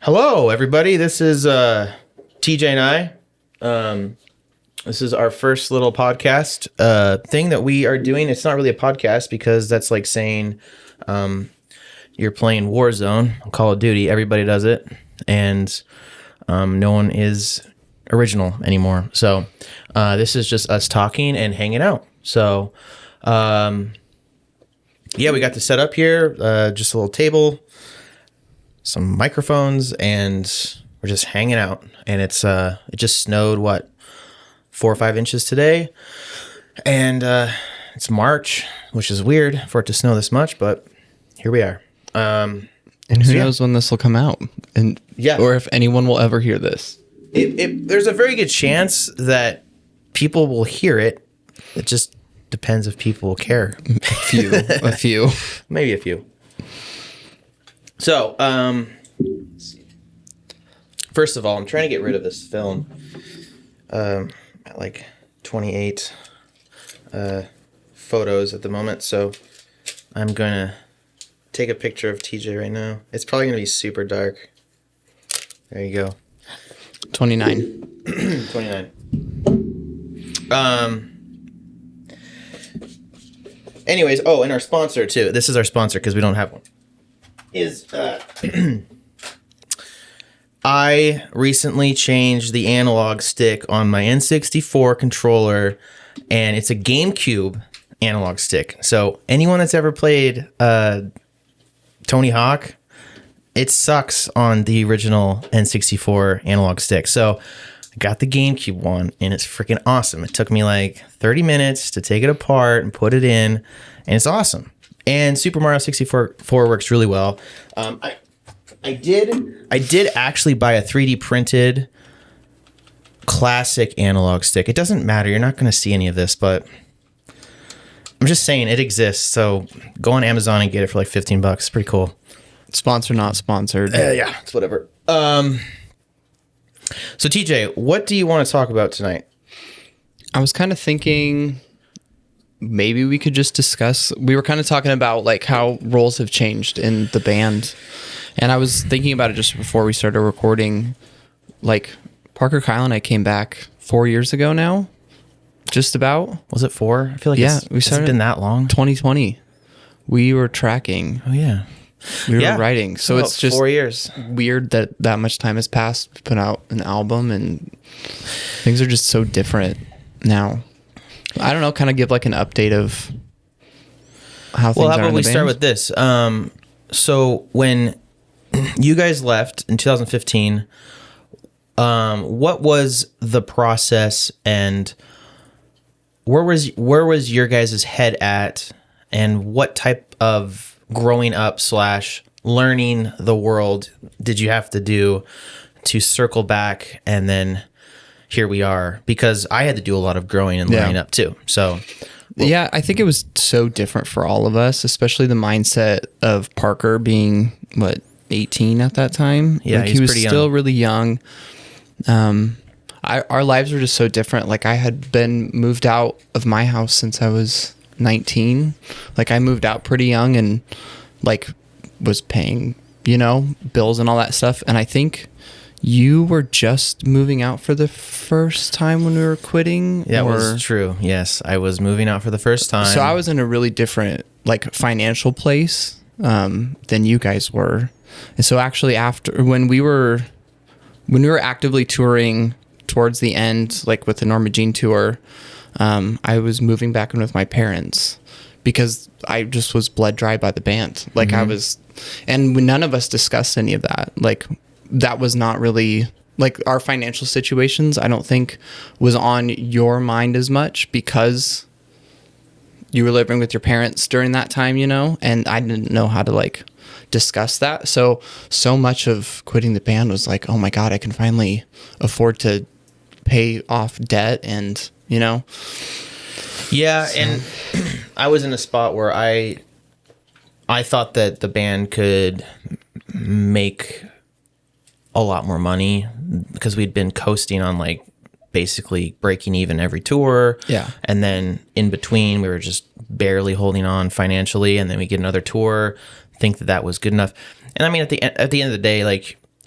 Hello, everybody. This is TJ and I. This is our first little podcast thing that we are doing. It's not really a podcast because that's like saying you're playing Warzone on Call of Duty. Everybody does it, and no one is original anymore. So this is just us talking and hanging out. So yeah, we got the setup here. Just a little table, some microphones, and we're just hanging out. And it's it just snowed 4 or 5 inches today, and it's March, which is weird for it to snow this much, but here we are. And who knows when this will come out, and or if anyone will ever hear this. There's a very good chance that people will hear it. It just depends if people will care. A few, maybe a few. So, first of all, I'm trying to get rid of this film. At like 28 photos at the moment, so I'm gonna take a picture of TJ right now. It's probably gonna be super dark. There you go. 29. 29. Anyways, and our sponsor too. This is our sponsor because we don't have one. I recently changed the analog stick on my N64 controller, and it's a GameCube analog stick. So anyone that's ever played Tony Hawk, it sucks on the original N64 analog stick. So I got the GameCube one, and it's freaking awesome. It took me like 30 minutes to take it apart and put it in, and it's awesome. And Super Mario 64 works really well. I did actually buy a 3D printed classic analog stick. It doesn't matter. You're not going to see any of this, but I'm just saying it exists. So go on Amazon and get it for like $15. It's pretty cool. Sponsor, not sponsored. Yeah, it's whatever. So TJ, what do you want to talk about tonight? I was kind of thinking maybe we could just discuss. We were kind of talking about like how roles have changed in the band. And I was thinking about it just before we started recording. Like, Parker, Kyle, and I came back 4 years ago now. Just about. Was it 4? I feel like it's been that long. 2020. We were tracking. Oh, yeah. We were writing. So it's just 4 years. Weird that much time has passed to put out an album, and things are just so different now. I don't know, kind of give like an update of how things are in the band. Well, how about we start with this? So when you guys left in 2015, what was the process, and where was your guys' head at, and what type of growing up / learning the world did you have to do to circle back, and then here we are? Because I had to do a lot of growing and learning up too. So yeah, I think it was so different for all of us, especially the mindset of Parker being 18 at that time. Yeah, he was still really young. Our lives were just so different. Like, I had been moved out of my house since I was 19. Like, I moved out pretty young and like was paying, bills and all that stuff. And I think you were just moving out for the first time when we were quitting. That was true. Yes, I was moving out for the first time. So I was in a really different financial place than you guys were. And so actually after when we were actively touring towards the end, like with the Norma Jean tour, I was moving back in with my parents because I just was bled dry by the band. Like I was, and none of us discussed any of that. Like, that was not really like our financial situations. I don't think was on your mind as much because you were living with your parents during that time, and I didn't know how to discuss that. So much of quitting the band was like, oh my God, I can finally afford to pay off debt and, Yeah. So. And I was in a spot where I thought that the band could make a lot more money because we'd been coasting on basically breaking even every tour. Yeah. And then in between we were just barely holding on financially, and then we get another tour, think that was good enough. And I mean, at the end of the day,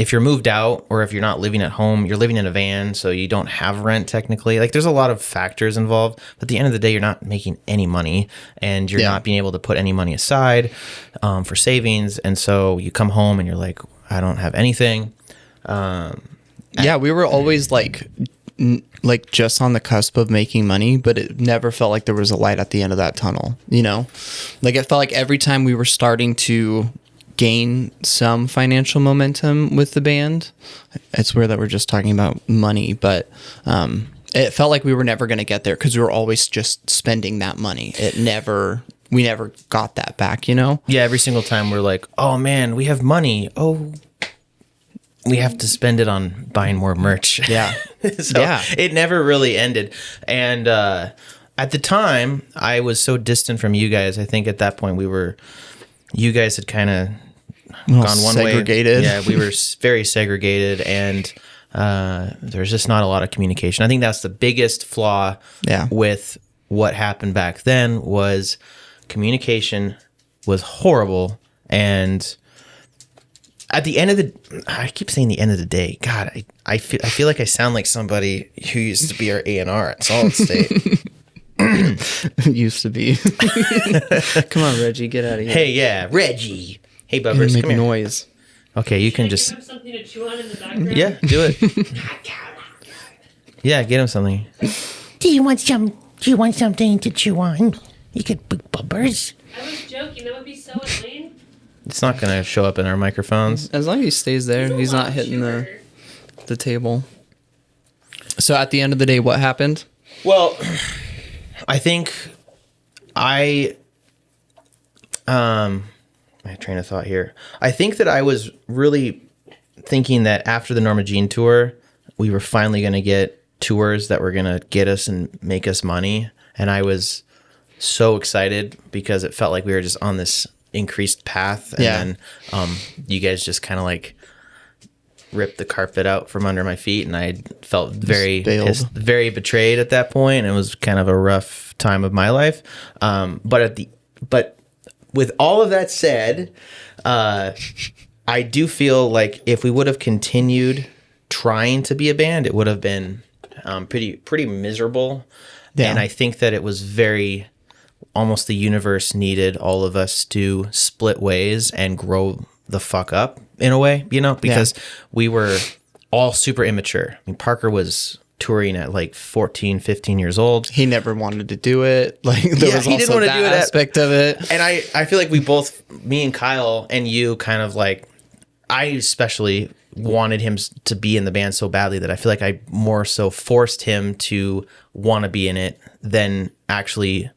if you're moved out or if you're not living at home, you're living in a van, so you don't have rent technically. Like there's a lot of factors involved. But at the end of the day, you're not making any money and you're not being able to put any money aside for savings. And so you come home and you're like, I don't have anything. Yeah, we were always like just on the cusp of making money, but it never felt like there was a light at the end of that tunnel, you know? Like it felt like every time we were starting to gain some financial momentum with the band, it's weird that we're just talking about money, but it felt like we were never going to get there because we were always just spending that money. We never got that back, you know? Yeah, every single time we're like, oh man, we have money. Oh, we have to spend it on buying more merch. Yeah. So it never really ended. And at the time, I was so distant from you guys. I think at that point you guys had kind of gone one segregated. way. Yeah, we were very segregated, and there's just not a lot of communication. I think that's the biggest flaw with what happened back then was communication was horrible. And at the end of I keep saying the end of the day. God, I feel like I sound like somebody who used to be our A&R at Solid State. Used to be. Come on, Reggie, get out of here. Hey, yeah, Reggie. Hey, Bubbers, make come here. noise. Okay, you can just. Give him something to chew on in the background. Yeah, do it. Yeah, get him something. Do you want something to chew on? You could big Bubbers. I was joking. That would be so annoying. It's not gonna show up in our microphones. As long as he stays there, he's not hitting the table. So at the end of the day, what happened? Well, I think my train of thought here. I think that I was really thinking that after the Norma Jean tour, we were finally going to get tours that were going to get us and make us money. And I was so excited because it felt like we were just on this increased path. And then you guys just kind of like ripped the carpet out from under my feet, and I felt very pissed, very betrayed at that point. It was kind of a rough time of my life. But with all of that said, I do feel like if we would have continued trying to be a band, it would have been pretty miserable. Yeah. And I think that it was almost the universe needed all of us to split ways and grow the fuck up in a way, you know, because we were all super immature. I mean, Parker was touring at like 14, 15 years old. He never wanted to do it. Like there was also that aspect of it. And I feel like we both, me and Kyle and you, kind of like, I especially wanted him to be in the band so badly that I feel like I more so forced him to want to be in it than actually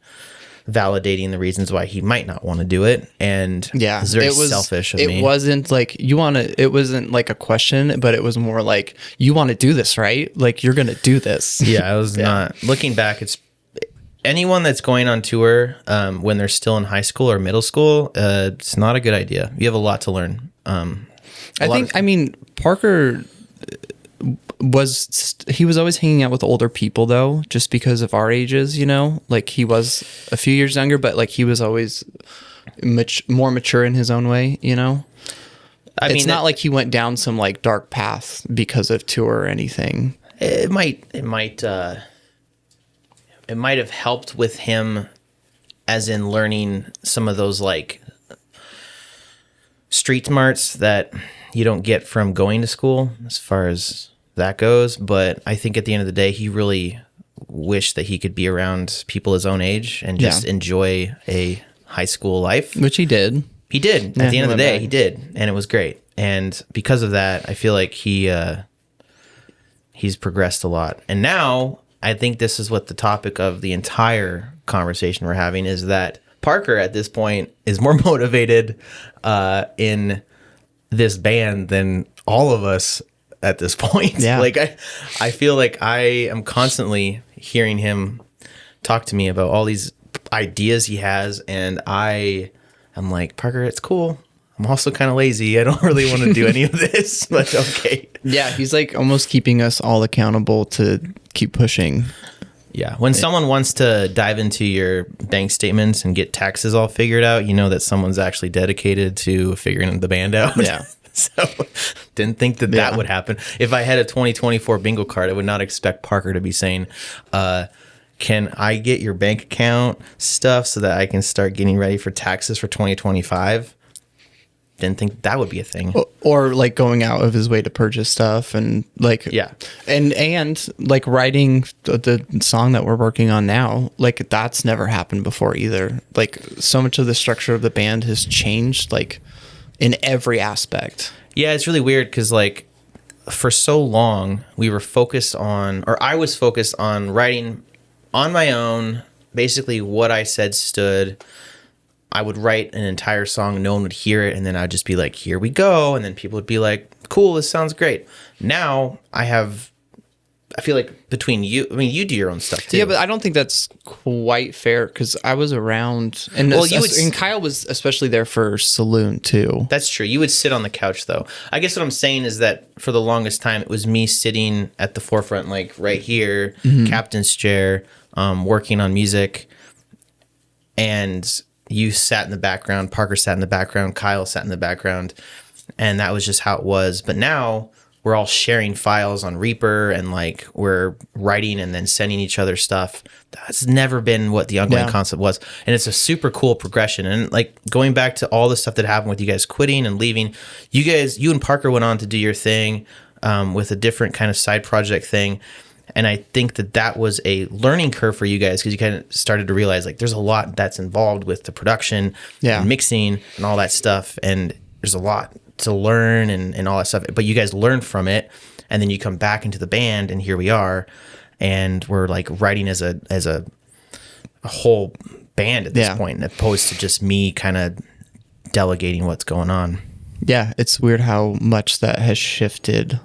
validating the reasons why he might not want to do it. And yeah, it's very selfish of me. It wasn't like it wasn't like a question, but it was more like, you want to do this, right? Like you're going to do this. Yeah, I was not. Looking back, it's anyone that's going on tour when they're still in high school or middle school, it's not a good idea. You have a lot to learn. I mean, Parker he was always hanging out with older people though, just because of our ages, you know, like he was a few years younger, but like he was always more mature in his own way, you know. It's not like he went down some like dark path because of tour or anything. It might have helped with him, as in learning some of those like street smarts that you don't get from going to school, as far as that goes. But I think at the end of the day, he really wished that he could be around people his own age and just enjoy a high school life. Which he did. He did. At the end of the day, he did. And it was great. And because of that, I feel like he's progressed a lot. And now I think this is what the topic of the entire conversation we're having is, that Parker at this point is more motivated in this band than all of us at this point. Yeah. Like I feel like I am constantly hearing him talk to me about all these ideas he has, and I'm like, Parker, it's cool. I'm also kind of lazy. I don't really want to do any of this, but okay. Yeah, he's like almost keeping us all accountable to keep pushing. Yeah, when someone wants to dive into your bank statements and get taxes all figured out, you know that someone's actually dedicated to figuring the band out. Yeah. So didn't think that Yeah. would happen. If I had a 2024 bingo card, I would not expect Parker to be saying, can I get your bank account stuff so that I can start getting ready for taxes for 2025? Didn't think that would be a thing. Or like going out of his way to purchase stuff and like Yeah. and like writing the song that we're working on now, like that's never happened before either. Like so much of the structure of the band has changed like in every aspect. Yeah, it's really weird because like for so long we were focused on, or I was focused on writing on my own, basically what I said stood. I would write an entire song, no one would hear it, and then I'd just be like, here we go. And then people would be like, cool, this sounds great. Now I feel like between you, I mean, you do your own stuff too. Yeah, but I don't think that's quite fair because I was around, and Well, and Kyle was especially there for Saloon too. That's true. You would sit on the couch though. I guess what I'm saying is that for the longest time, it was me sitting at the forefront, like right here, captain's chair, working on music, and you sat in the background, Parker sat in the background, Kyle sat in the background, and that was just how it was. But now we're all sharing files on Reaper and like we're writing and then sending each other stuff. That's never been what the ongoing concept was. And it's a super cool progression. And like going back to all the stuff that happened with you guys quitting and leaving, you and Parker went on to do your thing with a different kind of side project thing. And I think that was a learning curve for you guys because you kind of started to realize like there's a lot that's involved with the production and mixing and all that stuff. And there's a lot to learn and all that stuff. But you guys learned from it. And then you come back into the band and here we are. And we're like writing as a whole band at this point, as opposed to just me kind of delegating what's going on. Yeah, it's weird how much that has shifted.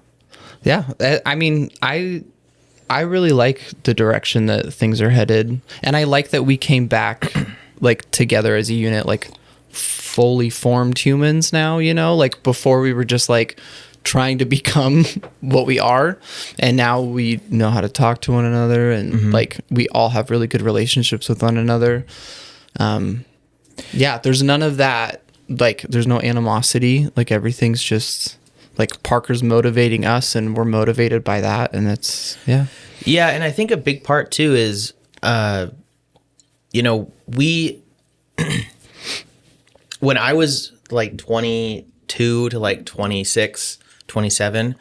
Yeah, I mean, I really like the direction that things are headed. And I like that we came back like together as a unit, like fully formed humans now, you know, like before we were just like trying to become what we are. And now we know how to talk to one another and like we all have really good relationships with one another. Yeah, there's none of that. Like there's no animosity. Like everything's just like Parker's motivating us and we're motivated by that. And it's, Yeah, and I think a big part too is, we, when I was like 22 to like 26, 27,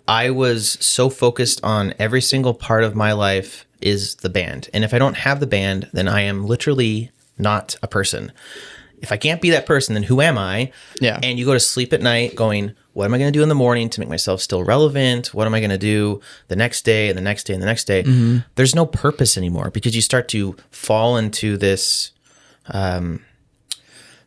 I was so focused on every single part of my life is the band. And if I don't have the band, then I am literally not a person. If I can't be that person, then who am I? Yeah. And you go to sleep at night going, what am I going to do in the morning to make myself still relevant? What am I going to do the next day and the next day and the next day? There's no purpose anymore because you start to fall into this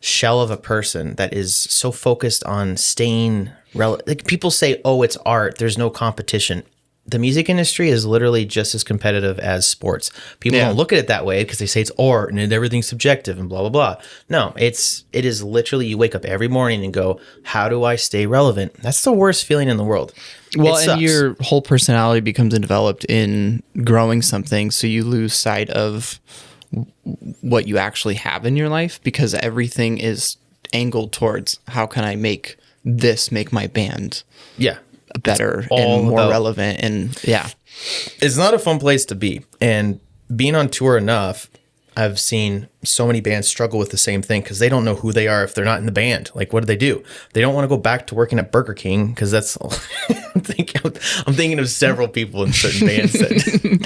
shell of a person that is so focused on staying relevant. Like people say, oh, it's art. There's no competition. The music industry is literally just as competitive as sports. People don't look at it that way because they say it's art and everything's subjective and blah, blah, blah. No, it is literally you wake up every morning and go, how do I stay relevant? That's the worst feeling in the world. well, and your whole personality becomes enveloped in growing something. So you lose sight of what you actually have in your life because everything is angled towards how can I make my band better and more relevant. And it's not a fun place to be. And being on tour enough, I've seen so many bands struggle with the same thing because they don't know who they are if they're not in the band. Like, what do? They don't want to go back to working at Burger King because that's. I'm thinking of several people in certain bands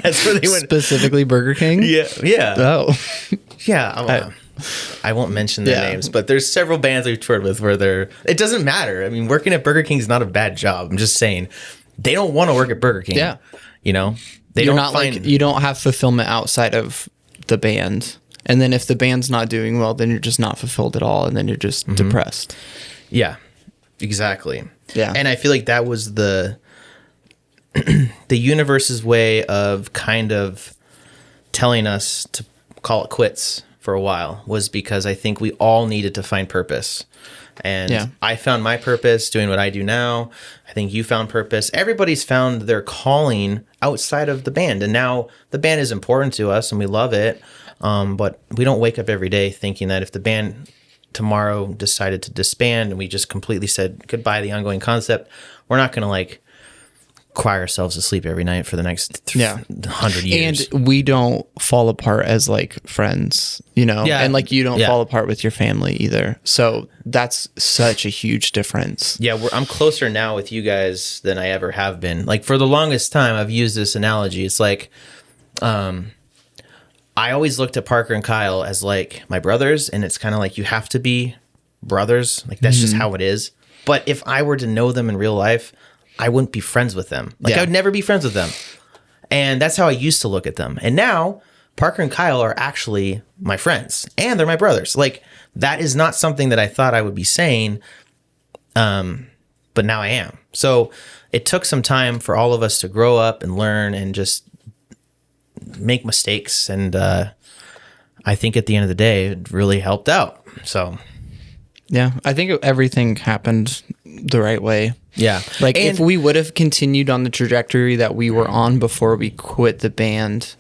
that's where they went. Specifically Burger King? Yeah. Oh. Yeah. I won't mention their names, but there's several bands we've toured with where it doesn't matter. I mean, working at Burger King is not a bad job. I'm just saying they don't want to work at Burger King. Yeah. You know, you don't have fulfillment outside of the band. And then if the band's not doing well, then you're just not fulfilled at all. And then you're just depressed. Yeah, exactly. Yeah. And I feel like that was the universe's way of kind of telling us to call it quits for a while, was because I think we all needed to find purpose. And I found my purpose doing what I do now. I think you found purpose. Everybody's found their calling outside of the band. And now the band is important to us and we love it. But we don't wake up every day thinking that if the band tomorrow decided to disband and we just completely said goodbye to the ongoing concept, we're not going to like cry ourselves to sleep every night for the next 100 years. And we don't fall apart as like friends, you know, and like you don't fall apart with your family either. So that's such a huge difference. Yeah, I'm closer now with you guys than I ever have been. Like for the longest time, I've used this analogy. It's like, I always looked at Parker and Kyle as like my brothers, and it's kind of like you have to be brothers. Like that's just how it is. But if I were to know them in real life, I wouldn't be friends with them. Like I would never be friends with them. And that's how I used to look at them. And now Parker and Kyle are actually my friends and they're my brothers. Like that is not something that I thought I would be saying. But now I am. So it took some time for all of us to grow up and learn and just make mistakes. And I think at the end of the day, it really helped out. So yeah, I think everything happened the right way. Yeah. Like if we would have continued on the trajectory that we were on before we quit the band,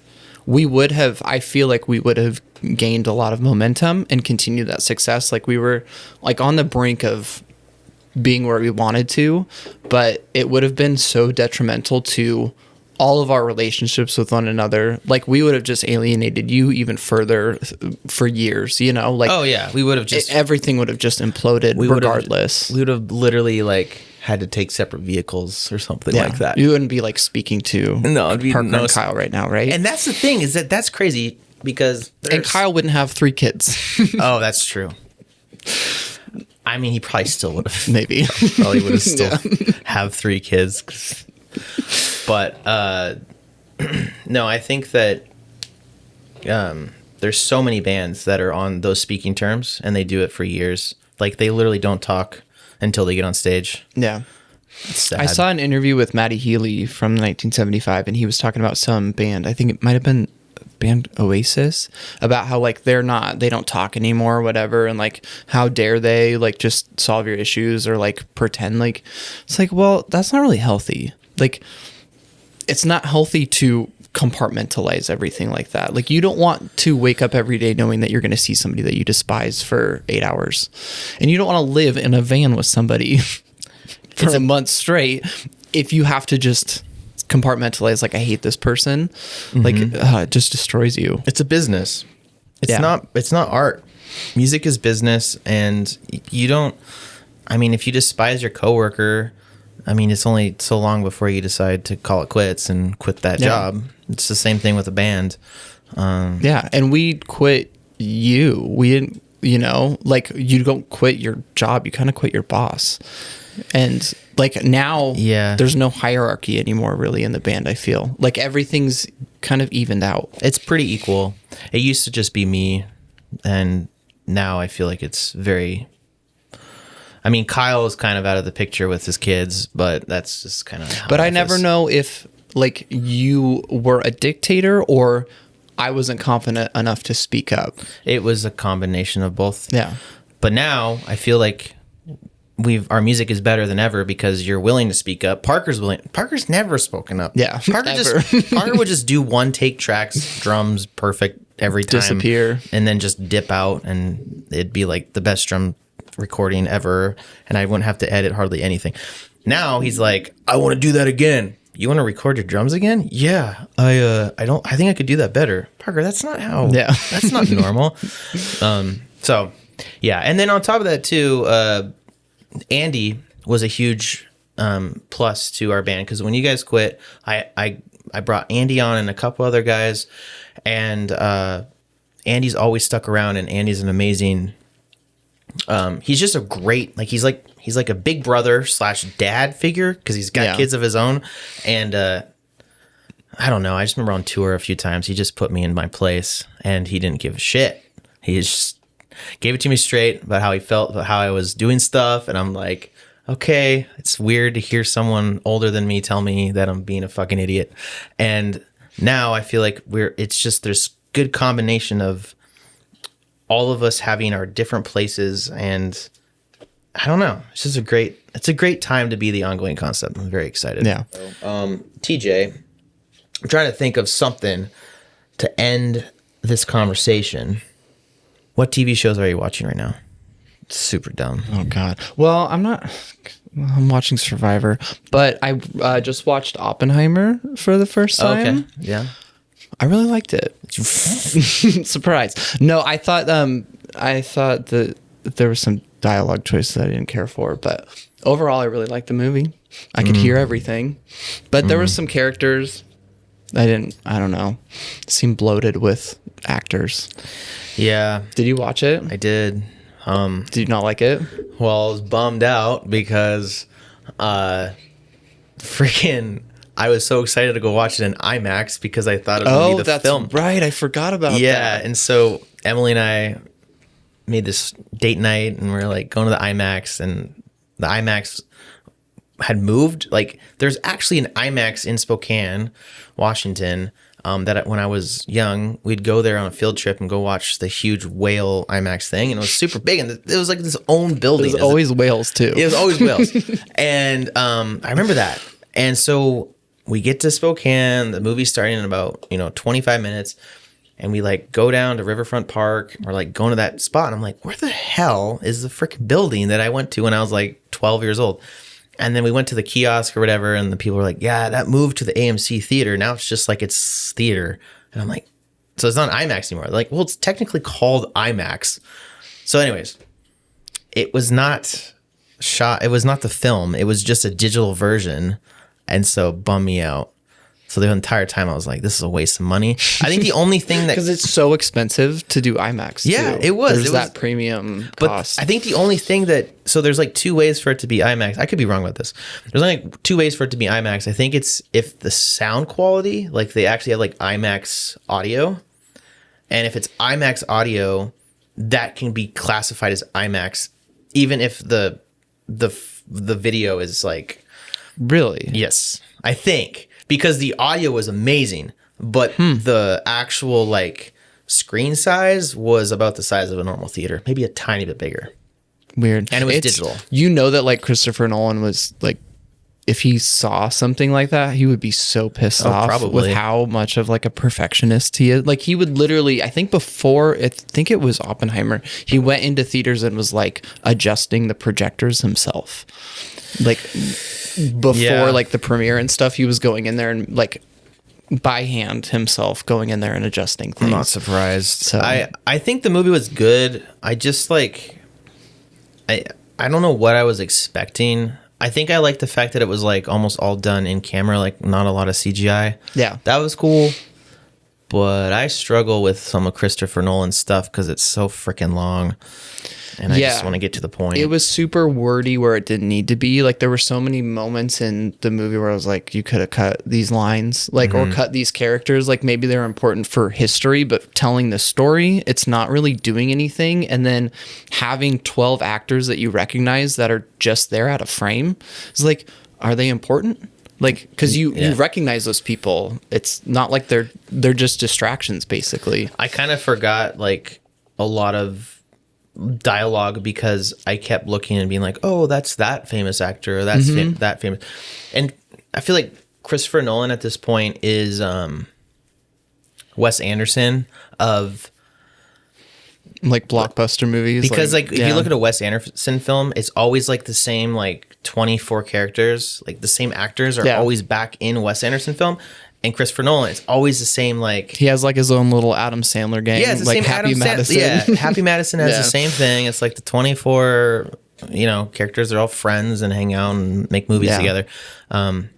I feel like we would have gained a lot of momentum and continued that success. Like we were like on the brink of being where we wanted to, but it would have been so detrimental to all of our relationships with one another. Like we would have just alienated you even further for years, you know, like, oh yeah, we would have just, everything would have just imploded regardless. We would have literally like had to take separate vehicles or something like that. You wouldn't be like speaking to it'd be Parker and Kyle right now, right? And that's the thing is that's crazy because and Kyle wouldn't have 3 kids. Oh, that's true. I mean, he probably still would have. Maybe. Probably would have still have 3 kids. But no, I think that there's so many bands that are on those speaking terms and they do it for years. Like they literally don't talk until they get on stage. Yeah. It's sad. I saw an interview with Matty Healy from 1975 and he was talking about some band. I think it might have been band Oasis, about how like they don't talk anymore or whatever, and like how dare they like just solve your issues or like pretend. Like it's like, well, that's not really healthy. Like it's not healthy to compartmentalize everything like that. Like you don't want to wake up every day knowing that you're going to see somebody that you despise for 8 hours, and you don't want to live in a van with somebody for a month straight if you have to just compartmentalize, like I hate this person. Like it just destroys you. It's a business. It's not art. Music is business, and you don't, I mean, if you despise your coworker, I mean, it's only so long before you decide to call it quits and quit that job. It's the same thing with a band. And we quit you. We didn't, you know, like you don't quit your job, you kind of quit your boss. And like now, there's no hierarchy anymore really in the band. I feel like everything's kind of evened out. It's pretty equal. It used to just be me, and now I feel like it's very, I mean, Kyle is kind of out of the picture with his kids, but that's just kind of how But I life never is. know if like you were a dictator or I wasn't confident enough to speak up. It was a combination of both. Yeah. But now I feel like our music is better than ever because you're willing to speak up. Parker's willing. Parker's never spoken up. Yeah, Parker would just do one take tracks, drums perfect every time, disappear, and then just dip out, and it'd be like the best drum recording ever, and I wouldn't have to edit hardly anything. Now he's like, I want to do that again. You want to record your drums again? Yeah, I think I could do that better. Parker, that's not how. Yeah, that's not normal. So yeah, and then on top of that too. Andy was a huge plus to our band because when you guys quit, I brought Andy on and a couple other guys, and Andy's always stuck around, and Andy's an amazing. He's just a great he's like a big brother / dad figure because he's got kids of his own, and I don't know. I just remember on tour a few times he just put me in my place, and he didn't give a shit. He just gave it to me straight about how he felt, about how I was doing stuff. And I'm like, okay, it's weird to hear someone older than me tell me that I'm being a fucking idiot. And now I feel like there's good combination of all of us having our different places. And I don't know, it's a great time to be the ongoing concept. I'm very excited. Yeah. TJ, I'm trying to think of something to end this conversation. What TV shows are you watching right now? Super dumb. Oh God. Well, I'm watching Survivor, but I just watched Oppenheimer for the first time. Okay. Yeah. I really liked it. Surprise. No, I thought that there was some dialogue choices I didn't care for, but overall I really liked the movie. I could hear everything. But there were some characters I don't know, seemed bloated with actors. Yeah. Did you watch it? I did. Did you not like it? Well, I was bummed out because freaking I was so excited to go watch it in IMAX because I thought it would be the film. Right. I forgot about that. Yeah, and so Emily and I made this date night, and we are like going to the IMAX, and the IMAX had moved. Like, there's actually an IMAX in Spokane, Washington. When I was young, we'd go there on a field trip and go watch the huge whale IMAX thing, and it was super big, and it was like this own building. It was always whales too. It was always whales, and I remember that. And so we get to Spokane. The movie's starting in about 25 minutes, and we like go down to Riverfront Park. We're like going to that spot, and I'm like, where the hell is the freaking building that I went to when I was like 12 years old? And then we went to the kiosk or whatever, and the people were like, yeah, that moved to the AMC theater. Now it's just like it's theater. And I'm like, so it's not IMAX anymore. They're like, well, it's technically called IMAX. So anyways, it was not shot. It was not the film. It was just a digital version. And so it bummed me out. So the entire time I was like, this is a waste of money. I think the only thing that... Because it's so expensive to do IMAX, Yeah, too. it was. There's that premium cost. But I think the only thing that... So there's like two ways for it to be IMAX. I could be wrong about this. There's only like two ways for it to be IMAX. I think it's if the sound quality, like they actually have like IMAX audio. And if it's IMAX audio, that can be classified as IMAX, even if the video is like... Really? Yes, I think. Because the audio was amazing, but the actual like screen size was about the size of a normal theater, maybe a tiny bit bigger. Weird. And it was digital. You know that like Christopher Nolan was like, if he saw something like that, he would be so pissed off probably. with how much of like a perfectionist he is. Like he would literally, I think it was Oppenheimer, he went into theaters and was like adjusting the projectors himself. Like before like the premiere and stuff, he was going in there and like by hand himself going in there and adjusting things. I'm not surprised. So I think the movie was good. I just like I don't know what I was expecting. I think I liked the fact that it was like almost all done in camera, like not a lot of CGI. Yeah. That was cool. But I struggle with some of Christopher Nolan's stuff because it's so freaking long. And I just want to get to the point. It was super wordy where it didn't need to be. Like there were so many moments in the movie where I was like, you could have cut these lines, like or cut these characters. Like maybe they're important for history, but telling the story, it's not really doing anything. And then having 12 actors that you recognize that are just there out of frame, it's like, are they important? Like, because you recognize those people. It's not like they're just distractions, basically. I kind of forgot like a lot of dialogue because I kept looking and being like, oh, that's that famous actor, or that's that famous. And I feel like Christopher Nolan at this point is Wes Anderson of like blockbuster movies. Because like if you look at a Wes Anderson film, it's always like the same like 24 characters, like the same actors are always back in Wes Anderson film. And Christopher Nolan, it's always the same like he has like his own little Adam Sandler gang. Yeah, it's the like same Happy Madison. Happy Madison has the same thing. It's like the 24 characters are all friends and hang out and make movies together. I'm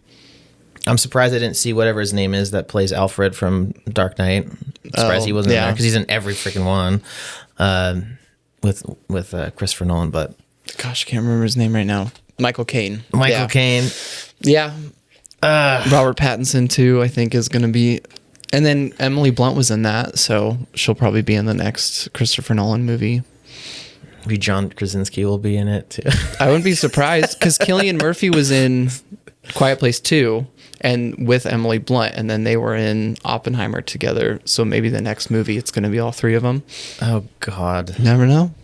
surprised I didn't see whatever his name is that plays Alfred from Dark Knight. Surprised he wasn't in there because he's in every freaking one with Christopher Nolan. But gosh, I can't remember his name right now. Michael Caine. Michael Caine. Yeah. Robert Pattinson too, I think is going to be, and then Emily Blunt was in that, so she'll probably be in the next Christopher Nolan movie. Maybe John Krasinski will be in it too. I wouldn't be surprised because Cillian Murphy was in Quiet Place 2 and with Emily Blunt, and then they were in Oppenheimer together. So maybe the next movie it's going to be all three of them. Oh God, never know.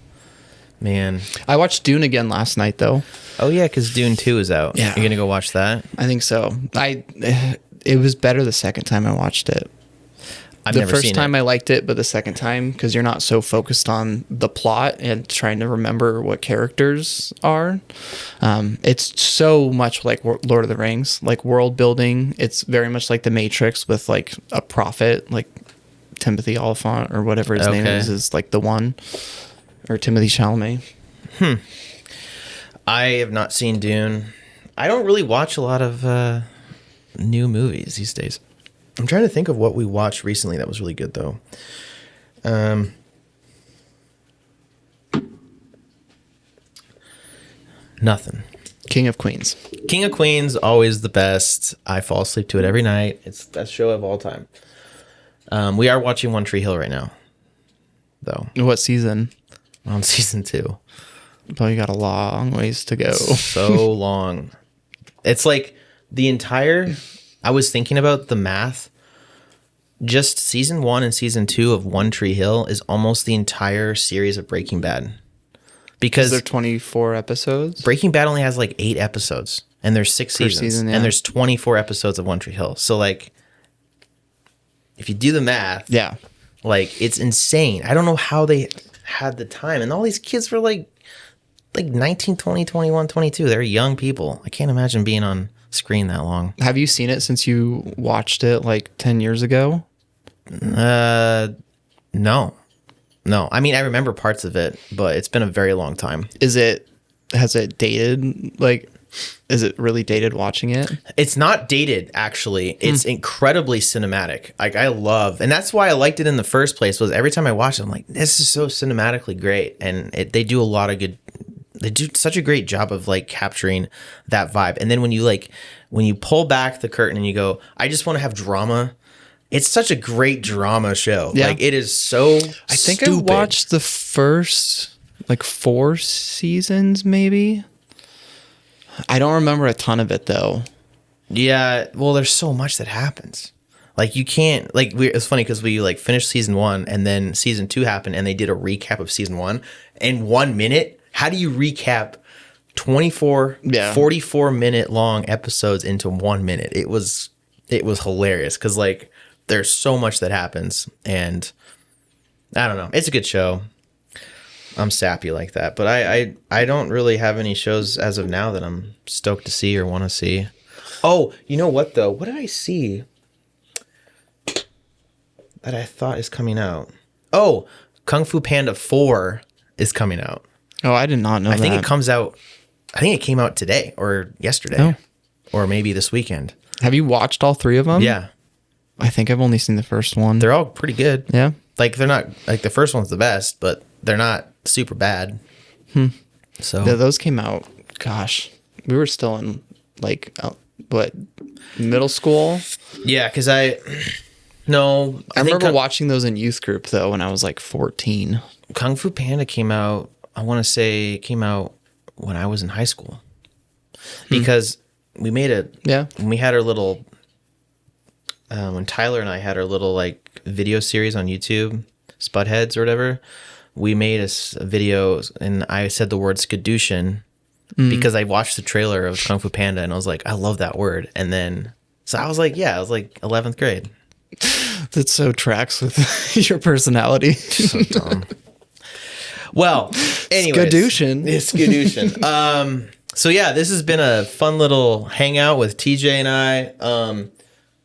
Man, I watched Dune again last night though. Oh yeah, because Dune 2 is out. Yeah, you're gonna go watch that? I think so. It was better the second time I watched it. I've The never first seen time it. I liked it, but the second time, because you're not so focused on the plot and trying to remember what characters are, it's so much like Lord of the Rings, like world building. It's very much like The Matrix with like a prophet, like Timothy Oliphant or whatever his name is like the one, or Timothy Chalamet. I have not seen Dune. I don't really watch a lot of new movies these days. I'm trying to think of what we watched recently that was really good, though. Nothing. King of Queens. King of Queens, always the best. I fall asleep to it every night. It's the best show of all time. We are watching One Tree Hill right now, though. What season? We're on season 2. Probably got a long ways to go. So long. It's like the entire... I was thinking about the math. Just season 1 and season 2 of One Tree Hill is almost the entire series of Breaking Bad. Because There 24 episodes. Breaking Bad only has like 8 episodes, and there's 6 Per seasons, season, yeah. and there's 24 episodes of One Tree Hill. So like, if you do the math, Yeah. like it's insane. I don't know how they had the time, and all these kids were like 19, 20, 21, 22. They're young people. I can't imagine being on screen that long. Have you seen it since you watched it like 10 years ago? No. I mean, I remember parts of it, but it's been a very long time. Has it dated? Like, is it really dated watching it? It's not dated, actually. It's incredibly cinematic. Like, I love, and that's why I liked it in the first place, was every time I watch it, I'm like, this is so cinematically great. And they do a lot of good, they do such a great job of like capturing that vibe. And then when you pull back the curtain and you go, I just want to have drama. It's such a great drama show. Yeah. Like, it is so I think stupid. I watched the first like 4 seasons, maybe. I don't remember a ton of it though. Yeah, well, there's so much that happens. Like, you can't, like, it's funny because we like finished season 1 and then season 2 happened and they did a recap of season 1 in 1 minute. How do you recap 24, 44-minute long episodes into 1 minute? It was hilarious because like there's so much that happens, and I don't know. It's a good show. I'm sappy like that, but I don't really have any shows as of now that I'm stoked to see or want to see. Oh, you know what though? What did I see that I thought is coming out? Oh, Kung Fu Panda 4 is coming out. Oh, I did not know I that. think it comes out. I think it came out today or yesterday, Oh. or maybe this weekend. Have you watched all 3 of them? Yeah, I think I've only seen the first one. they're all pretty good. Yeah. Like, they're not like the first one's the best, but they're not super bad. So Yeah, those came out. Gosh, we were still in like middle school. yeah, because I remember watching those in youth group though when I was like 14. Kung Fu Panda came out. I want to say it came out when I was in high school, because we made when we had our little when Tyler and I had our little like video series on YouTube, Spudheads or whatever. We made a video and I said the word skadoosh because I watched the trailer of Kung Fu Panda and I was like, I love that word. And then, so I was like, I was like 11th grade. That so tracks with your personality. So dumb. Well, anyways. Skadooshin'. It's Skadooshin'. So yeah, this has been a fun little hangout with TJ and I.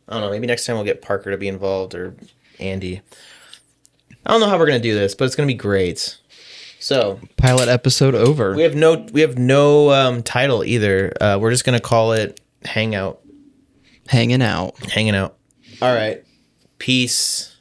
I don't know, maybe next time we'll get Parker to be involved, or Andy. I don't know how we're gonna do this, but it's gonna be great. So Pilot episode over. we have no title either. We're just gonna call it Hangout. Hanging out. Hanging out. All right. Peace.